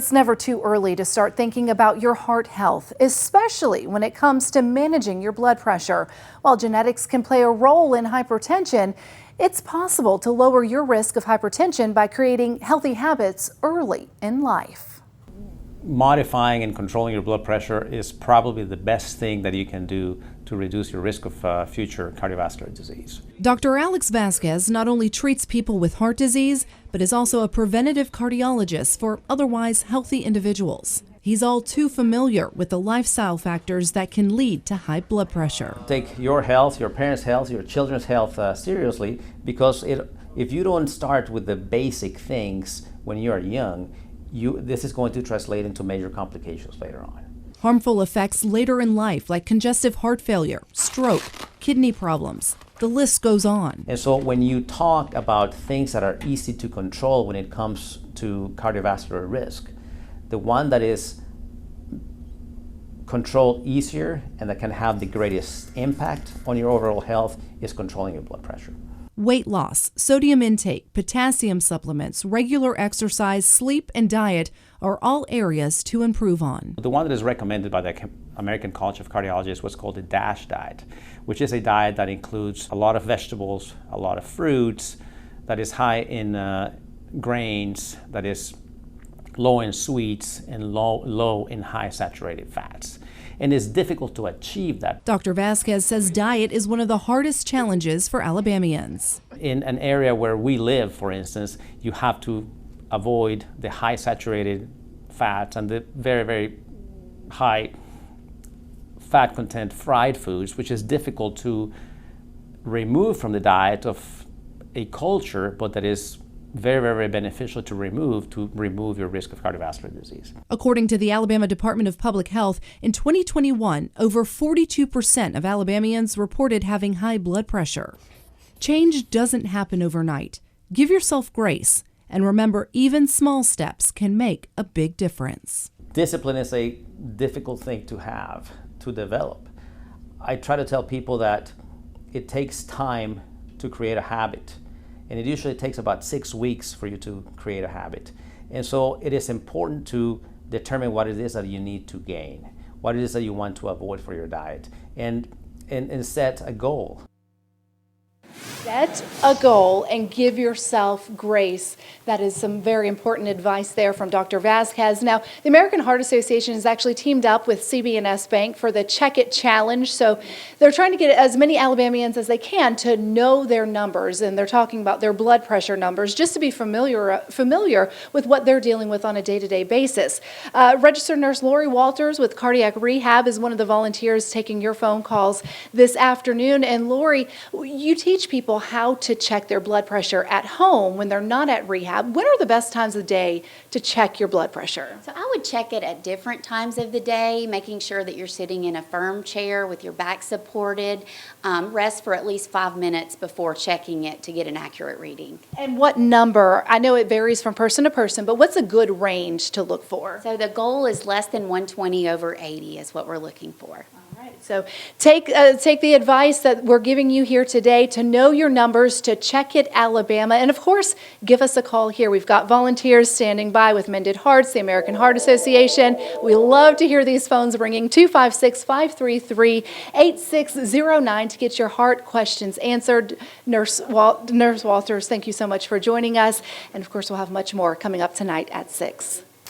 It's never too early to start thinking about your heart health, especially when it comes to managing your blood pressure. While genetics can play a role in hypertension, it's possible to lower your risk of hypertension by creating healthy habits early in life. Modifying and controlling your blood pressure is probably the best thing that you can do to reduce your risk of future cardiovascular disease. Dr. Alex Vasquez not only treats people with heart disease, but is also a preventative cardiologist for otherwise healthy individuals. He's all too familiar with the lifestyle factors that can lead to high blood pressure. Take your health, your parents' health, your children's health seriously, because if you don't start with the basic things when you're young, this is going to translate into major complications later on. Harmful effects later in life, like congestive heart failure, stroke, kidney problems. The list goes on. And so when you talk about things that are easy to control when it comes to cardiovascular risk, the one that is controlled easier and that can have the greatest impact on your overall health is controlling your blood pressure. Weight loss, sodium intake, potassium supplements, regular exercise, sleep, and diet are all areas to improve on. The one that is recommended by the American College of Cardiology is what's called the DASH diet, which is a diet that includes a lot of vegetables, a lot of fruits, that is high in grains, that is low in sweets, and low in high saturated fats. And it's difficult to achieve that. Dr. Vasquez says diet is one of the hardest challenges for Alabamians. In an area where we live, for instance, you have to avoid the high saturated fats and the very, very high fat content fried foods, which is difficult to remove from the diet of a culture, but that is very, very beneficial to remove your risk of cardiovascular disease. According to the Alabama Department of Public Health, in 2021, over 42% of Alabamians reported having high blood pressure. Change doesn't happen overnight. Give yourself grace, and remember, even small steps can make a big difference. Discipline is a difficult thing to develop. I try to tell people that it takes time to create a habit. And it usually takes about 6 weeks for you to create a habit. And so it is important to determine what it is that you need to gain, what it is that you want to avoid for your diet, and set a goal. Set a goal and give yourself grace. That is some very important advice there from Dr. Vasquez. Now, the American Heart Association has actually teamed up with CB&S Bank for the Check It Challenge. So they're trying to get as many Alabamians as they can to know their numbers, and they're talking about their blood pressure numbers just to be familiar with what they're dealing with on a day-to-day basis. Registered nurse Lori Walters with Cardiac Rehab is one of the volunteers taking your phone calls this afternoon. And Lori, you teach people how to check their blood pressure at home when they're not at rehab. When are the best times of the day to check your blood pressure? So I would check it at different times of the day, making sure that you're sitting in a firm chair with your back supported. Rest for at least 5 minutes before checking it to get an accurate reading. And what number? I know it varies from person to person, but what's a good range to look for? So the goal is less than 120/80 is what we're looking for. So take the advice that we're giving you here today to know your numbers, to Check It Alabama, and of course, give us a call here. We've got volunteers standing by with Mended Hearts, the American Heart Association. We love to hear these phones ringing, 256-533-8609 to get your heart questions answered. Nurse Walters, thank you so much for joining us. And of course, we'll have much more coming up tonight at 6.